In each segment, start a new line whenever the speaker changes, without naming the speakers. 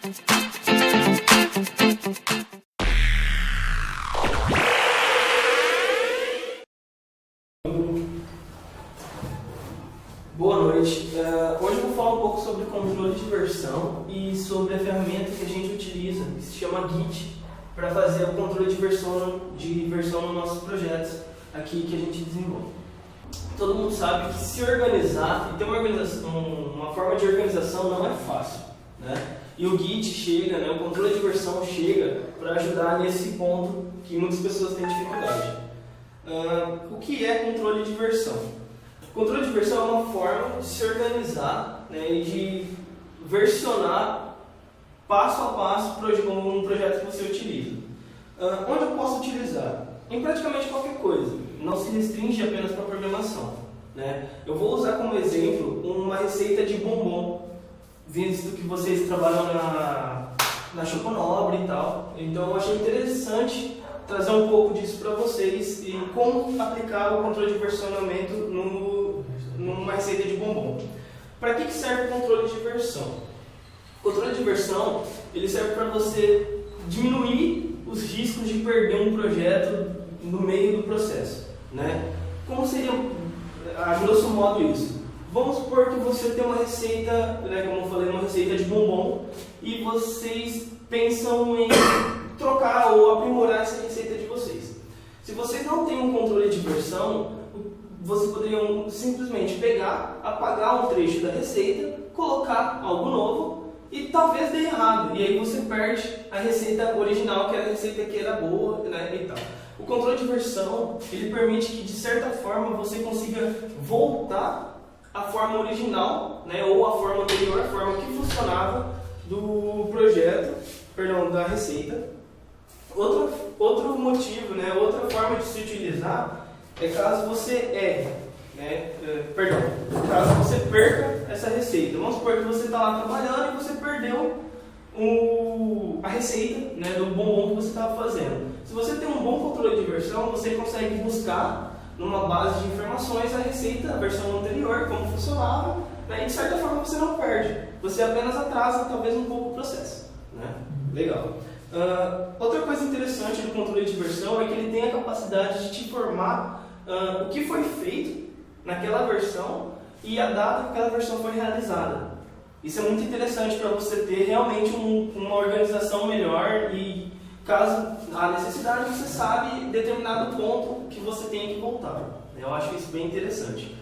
Boa noite. Hoje eu vou falar um pouco sobre controle de versão e sobre a ferramenta que a gente utiliza, que se chama Git, para fazer o controle de versão nos nossos projetos aqui que a gente desenvolve. Todo mundo sabe que se organizar e ter uma forma de organização não é fácil, né? E o Git chega, né, o controle de versão chega para ajudar nesse ponto que muitas pessoas têm dificuldade. O que é controle de versão? Controle de versão é uma forma de se organizar, né, e de versionar passo a passo um projeto que você utiliza. Onde eu posso utilizar? Em praticamente qualquer coisa, não se restringe apenas para programação, né? Eu vou usar como exemplo uma receita de bombom, visto que vocês trabalham na Choconobre e tal, então eu achei interessante trazer um pouco disso para vocês e como aplicar o controle de versionamento numa receita de bombom. Para que serve o controle de versão? O controle de versão ele serve para você diminuir os riscos de perder um projeto no meio do processo, né? Como seria, a grosso modo, isso? Vamos supor que você tem uma receita, né, como eu falei, uma receita de bombom e vocês pensam em trocar ou aprimorar essa receita de vocês. Se vocês não têm um controle de versão, vocês poderiam simplesmente pegar, apagar um trecho da receita, colocar algo novo e talvez dê errado. E aí você perde a receita original, que era a receita que era boa, né, e tal. O controle de versão, ele permite que de certa forma você consiga voltar à forma original, né, ou à forma anterior, a forma que funcionava do projeto, perdão, da receita. Outro motivo, né, outra forma de se utilizar é caso você erre, né, caso você perca essa receita. Vamos supor que você está lá trabalhando e você perdeu a receita, né, do bombom que você estava fazendo. Se você tem um bom controle de versão, você consegue buscar numa base de informações a receita, a versão anterior, como funcionava, né, e de certa forma você não perde. Você apenas atrasa talvez um pouco o processo, né? Legal. Outra coisa interessante do controle de versão é que ele tem a capacidade de te informar o que foi feito naquela versão e a data que aquela versão foi realizada. Isso é muito interessante para você ter realmente uma organização melhor e, caso há necessidade, você sabe determinado ponto que você tem que voltar. Eu acho isso bem interessante.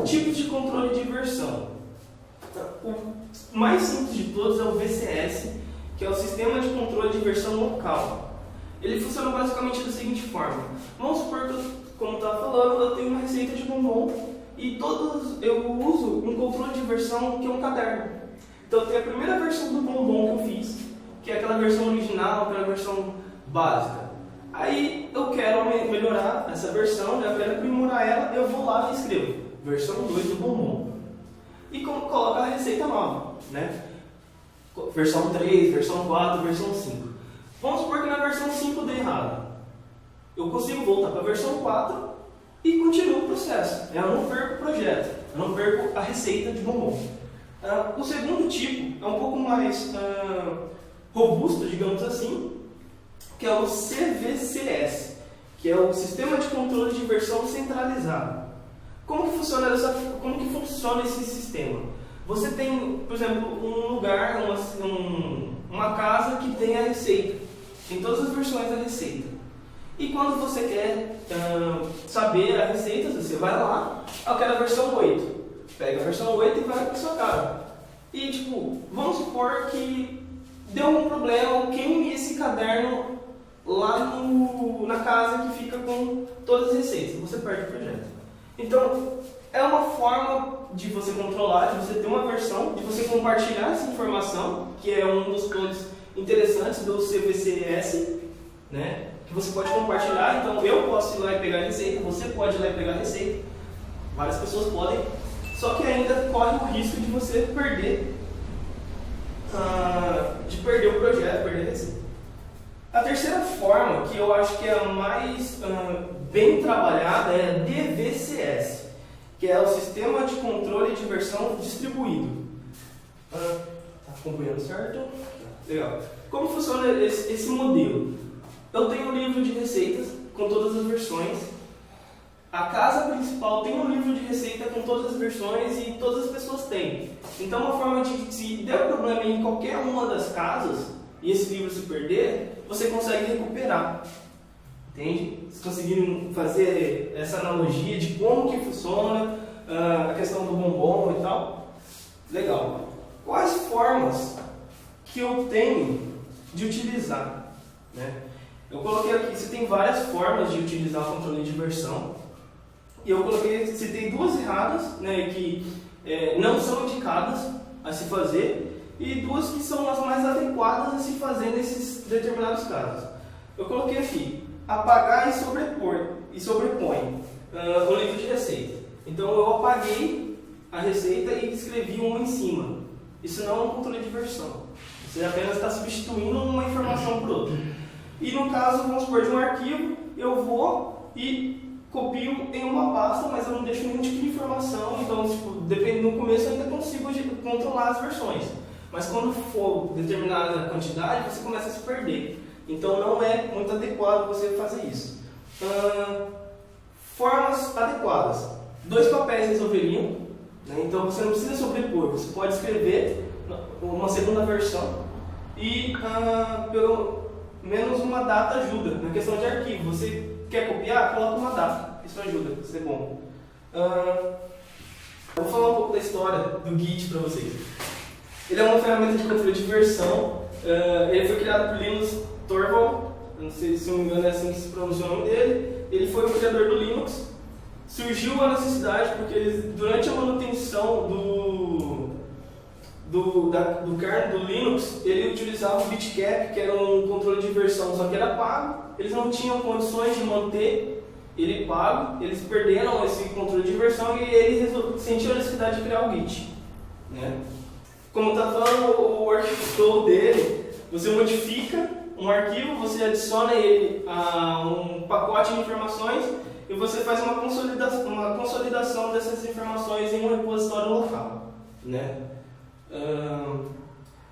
Tipos de controle de versão. O mais simples de todos é o VCS, que é o Sistema de Controle de Versão Local. Ele funciona basicamente da seguinte forma. Vamos supor que, como estava falando, eu tenho uma receita de bombom e eu uso um controle de versão que é um caderno. Então eu tenho a primeira versão do bombom que eu fiz, que é aquela versão original, aquela versão básica. Aí eu quero melhorar essa versão, eu quero aprimorar ela, eu vou lá e escrevo versão 2 do bombom. E coloco a receita nova, né? Versão 3, versão 4, versão 5. Vamos supor que na versão 5 dê errado. Eu consigo voltar para a versão 4 e continuo o processo. Eu não perco o projeto, eu não perco a receita de bombom. O segundo tipo é um pouco mais robusto, digamos assim, que é o CVCS, que é o Sistema de Controle de Versão Centralizado. Como que funciona esse sistema? Você tem, por exemplo, um lugar, uma casa que tem a receita, tem todas as versões da receita. E quando você quer saber a receita, você vai lá, eu quero a versão 8. Pega a versão 8 e vai para a sua casa. E vamos supor que deu um problema, queime esse caderno lá na casa que fica com todas as receitas. Você perde o projeto. Então, é uma forma de você controlar, de você ter uma versão, de você compartilhar essa informação, que é um dos pontos interessantes do CVCS, né? Que você pode compartilhar. Então, eu posso ir lá e pegar a receita, você pode ir lá e pegar a receita, várias pessoas podem, só que ainda corre o risco de você perder o projeto, perder a receita. A terceira forma, que eu acho que é a mais bem trabalhada, é a DVCS, que é o Sistema de Controle de Versão Distribuído. acompanhando, certo? Legal. Como funciona esse modelo? Eu tenho um livro de receitas com todas as versões. A casa principal tem um livro de receita com todas as versões e todas as pessoas têm. Então, uma forma de, se der problema em qualquer uma das casas e esse livro se perder, você consegue recuperar. Entende? Vocês conseguiram fazer essa analogia de como que funciona a questão do bombom e tal? Legal. Quais formas que eu tenho de utilizar? Né? Eu coloquei aqui, você tem várias formas de utilizar o controle de versão. E eu citei duas erradas, né, que não são indicadas a se fazer, e duas que são as mais adequadas a se fazer nesses determinados casos. Eu coloquei aqui, apagar e sobrepõe o livro de receita. Então eu apaguei a receita e escrevi uma em cima. Isso não é um controle de versão. Você apenas está substituindo uma informação por outra. E no caso, vamos supor, de um arquivo, eu vou e copio em uma pasta, mas eu não deixo nenhum tipo de informação. Então, no começo eu ainda consigo controlar as versões. Mas quando for determinada quantidade, você começa a se perder. Então não é muito adequado você fazer isso. Formas adequadas. 2 papéis resolveriam, né? Então você não precisa sobrepor, você pode escrever uma segunda versão e pelo menos uma data ajuda. Na questão de arquivo, você quer copiar? Coloca uma data, isso ajuda, isso é bom. Eu vou falar um pouco da história do Git para vocês. Ele é uma ferramenta de controle de versão. Ele foi criado por Linus Torvald, não sei se não me engano é assim que se pronuncia o nome dele. Ele foi o criador do Linux. Surgiu a necessidade porque durante a manutenção do kernel do Linux, ele utilizava o Bitcap, que era um controle de versão, só que era pago. Eles não tinham condições de manter ele pago, eles perderam esse controle de versão e eles sentiram a necessidade de criar o Git. Né? Como está falando o workflow dele, você modifica um arquivo, você adiciona ele a um pacote de informações e você faz uma consolidação dessas informações em um repositório local. Né?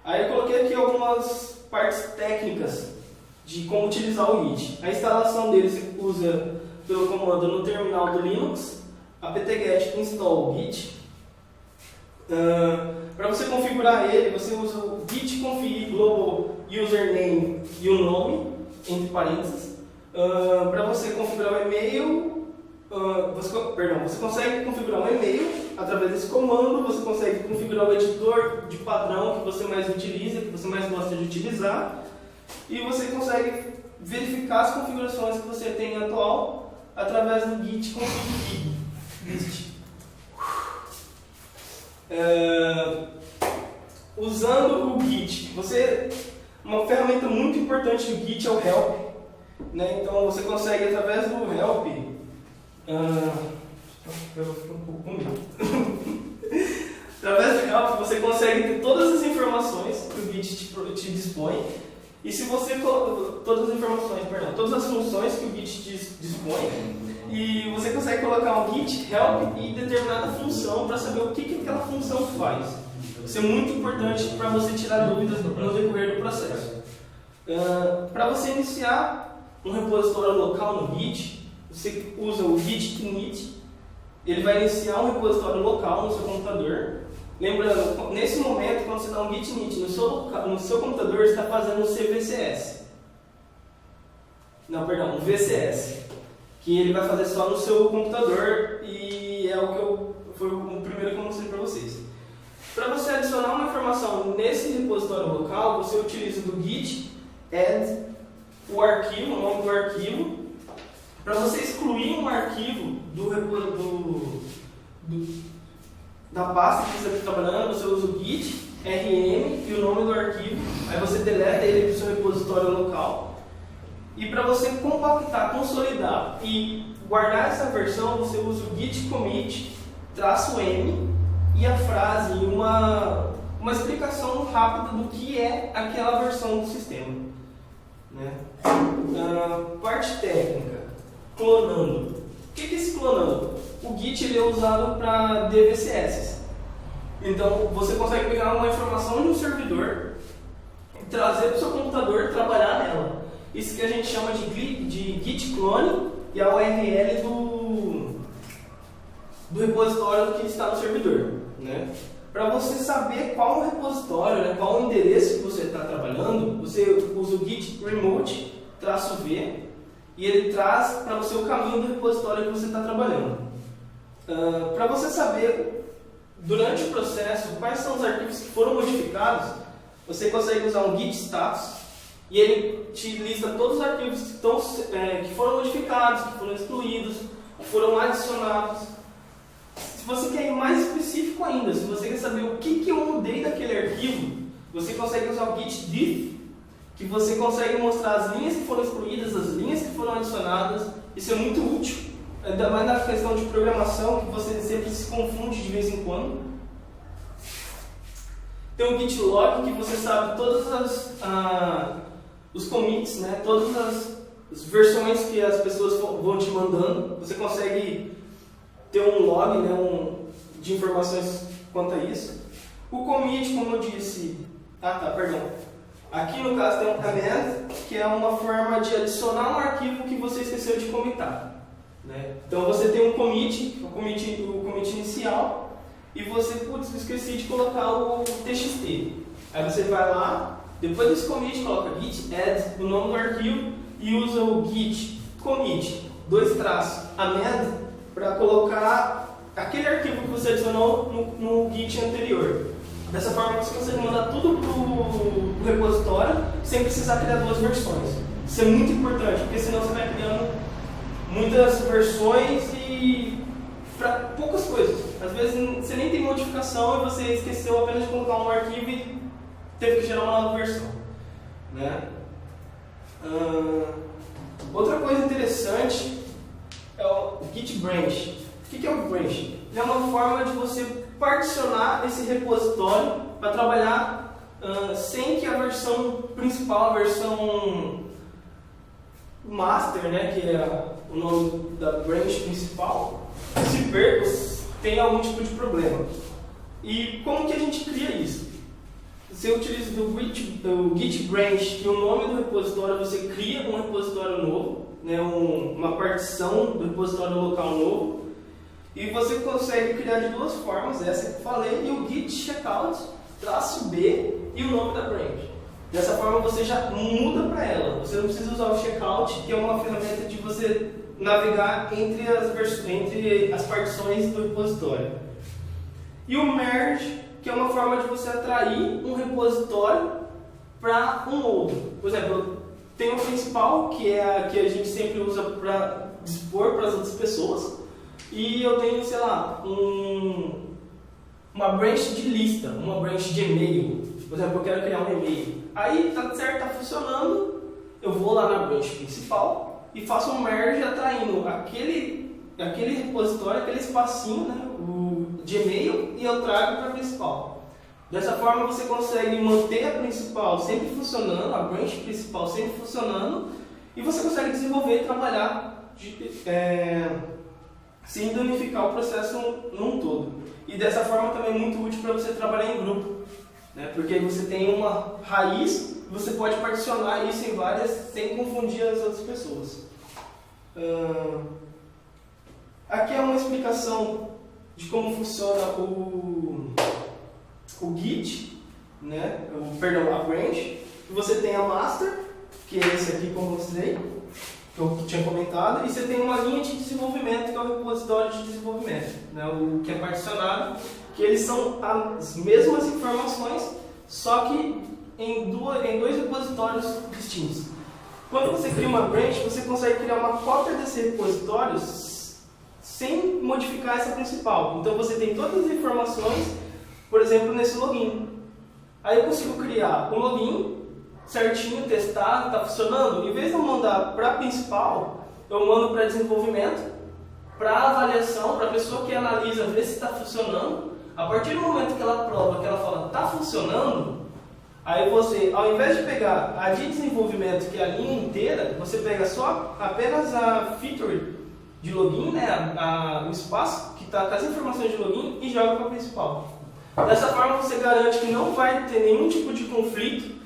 Aí eu coloquei aqui algumas partes técnicas de como utilizar o Git. A instalação dele se usa pelo comando no terminal do Linux, apt-get install git. Para você configurar ele, você usa o git config global username e o nome, entre parênteses. Para você configurar o e-mail, você consegue configurar um e-mail através desse comando, você consegue configurar o editor de padrão que você mais utiliza, que você mais gosta de utilizar, e você consegue verificar as configurações que você tem atual através do git config list. Usando o Git, uma ferramenta muito importante do Git é o help, né? Então você consegue através do help, eu vou ficar um pouco com medo. Através do help você consegue ter todas as informações que o Git te dispõe. E se você todas as funções que o Git dispõe, e você consegue colocar um git help e determinada função para saber o que aquela função faz. Isso é muito importante para você tirar dúvidas no decorrer do processo. Para você iniciar um repositório local no Git, você usa o git init. Ele vai iniciar um repositório local no seu computador. Lembrando, nesse momento, quando você dá um git init no seu computador, você está fazendo um CVCS. Não, perdão, um VCS. Que ele vai fazer só no seu computador e é o que foi o primeiro que eu mostrei para vocês. Para você adicionar uma informação nesse repositório local, você utiliza do git add o arquivo, o nome do arquivo. Para você excluir um arquivo da pasta que você está trabalhando, você usa o git rm e o nome do arquivo, aí você deleta ele do seu repositório local. E para você compactar, consolidar e guardar essa versão, você usa o git commit -m e a frase e uma explicação rápida do que é aquela versão do sistema. Né? Parte técnica, clonando. O que é esse clonando? O Git ele é usado para DVCS. Então você consegue pegar uma informação de um servidor e trazer para o seu computador e trabalhar nela. Isso que a gente chama de git clone e a URL do repositório que está no servidor, né? Para você saber qual repositório, né, qual o endereço que você está trabalhando, você usa o git remote -v e ele traz para você o caminho do repositório que você está trabalhando. Para você saber, durante o processo, quais são os arquivos que foram modificados, você consegue usar um git status e ele te lista todos os arquivos que foram modificados, que foram excluídos, que foram adicionados. Se você quer ir mais específico ainda, se você quer saber o que eu mudei daquele arquivo, você consegue usar o git diff, que você consegue mostrar as linhas que foram excluídas, as linhas que foram adicionadas. Isso é muito útil, ainda mais na questão de programação, que você sempre se confunde de vez em quando. Tem o git log, que você sabe todos os commits, né, todas as versões que as pessoas vão te mandando. Você consegue ter um log, né, de informações quanto a isso. O commit, como eu disse... Aqui no caso tem um command, que é uma forma de adicionar um arquivo que você esqueceu de commitar, né? Então você tem um commit, o commit inicial, e você, esqueci de colocar o txt. Aí você vai lá, depois desse commit, coloca git add, o nome do arquivo, e usa o git commit, _amend, para colocar aquele arquivo que você adicionou no git anterior. Dessa forma você consegue mandar tudo para o repositório sem precisar criar duas versões. Isso é muito importante, porque senão você vai criando muitas versões e para poucas coisas. Às vezes você nem tem modificação e você esqueceu apenas de colocar um arquivo e teve que gerar uma nova versão, né? Outra coisa interessante é o Git branch. O que é o branch? Ele é uma forma de você particionar esse repositório para trabalhar sem que a versão principal, a versão master, né, que é o nome da branch principal, se perca, tenha algum tipo de problema. E como que a gente cria isso? Você utiliza o Git branch e o nome do repositório, você cria um repositório novo, né, uma partição do repositório local novo. E você consegue criar de duas formas, essa que eu falei, e o git checkout -b e o nome da branch. Dessa forma você já muda para ela. Você não precisa usar o checkout, que é uma ferramenta de você navegar entre as partições do repositório. E o merge, que é uma forma de você atrair um repositório para um outro. Por exemplo, tem o principal, que é a que a gente sempre usa para dispor para as outras pessoas. E eu tenho, sei lá, uma branch de lista, uma branch de e-mail. Por exemplo, eu quero criar um e-mail. Aí tá certo, tá funcionando, eu vou lá na branch principal e faço um merge atraindo aquele repositório, aquele espacinho, né, de e-mail, e eu trago para a principal. Dessa forma você consegue manter a principal sempre funcionando, a branch principal sempre funcionando, e você consegue desenvolver e trabalhar sem danificar o processo num todo. E dessa forma também é muito útil para você trabalhar em grupo, né? Porque você tem uma raiz, você pode particionar isso em várias sem confundir as outras pessoas. Aqui é uma explicação de como funciona o Git, né? A branch. Você tem a master, que é esse aqui que eu mostrei, que eu tinha comentado, e você tem uma linha de desenvolvimento, que é o repositório de desenvolvimento, né, o que é particionado, que eles são as mesmas informações, só que em dois repositórios distintos. Quando você cria uma branch, você consegue criar uma cópia desse repositório sem modificar essa principal. Então você tem todas as informações, por exemplo, nesse login. Aí eu consigo criar um login certinho, testar, está funcionando. Em vez de eu mandar para a principal, eu mando para desenvolvimento, para avaliação, para a pessoa que analisa, ver se está funcionando. A partir do momento que ela prova, que ela fala está funcionando, aí você, ao invés de pegar a de desenvolvimento, que é a linha inteira, você pega apenas a feature de login, né, o espaço que está com as informações de login, e joga para a principal. Dessa forma você garante que não vai ter nenhum tipo de conflito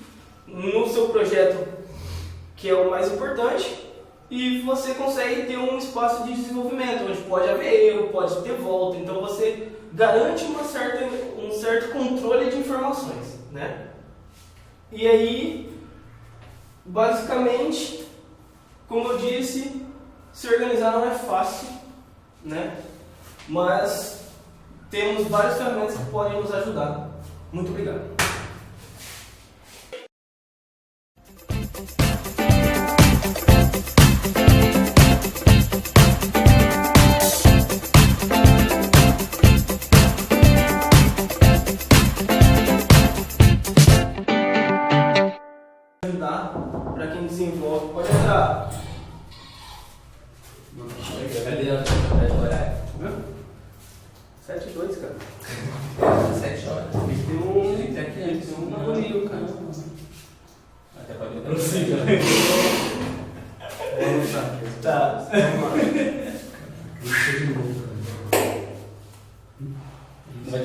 no seu projeto, que é o mais importante, e você consegue ter um espaço de desenvolvimento, onde pode haver erro, pode ter volta, então você garante um certo controle de informações, né? E aí, basicamente, como eu disse, se organizar não é fácil, né? Mas temos várias ferramentas que podem nos ajudar. Muito obrigado. Para quem desenvolve, pode entrar.
Cadê o horário?
7h02, cara.
7 horas.
Tem um barulho, cara.
Até pode
Prossiga. Vamos lá. Tá. Vamos lá.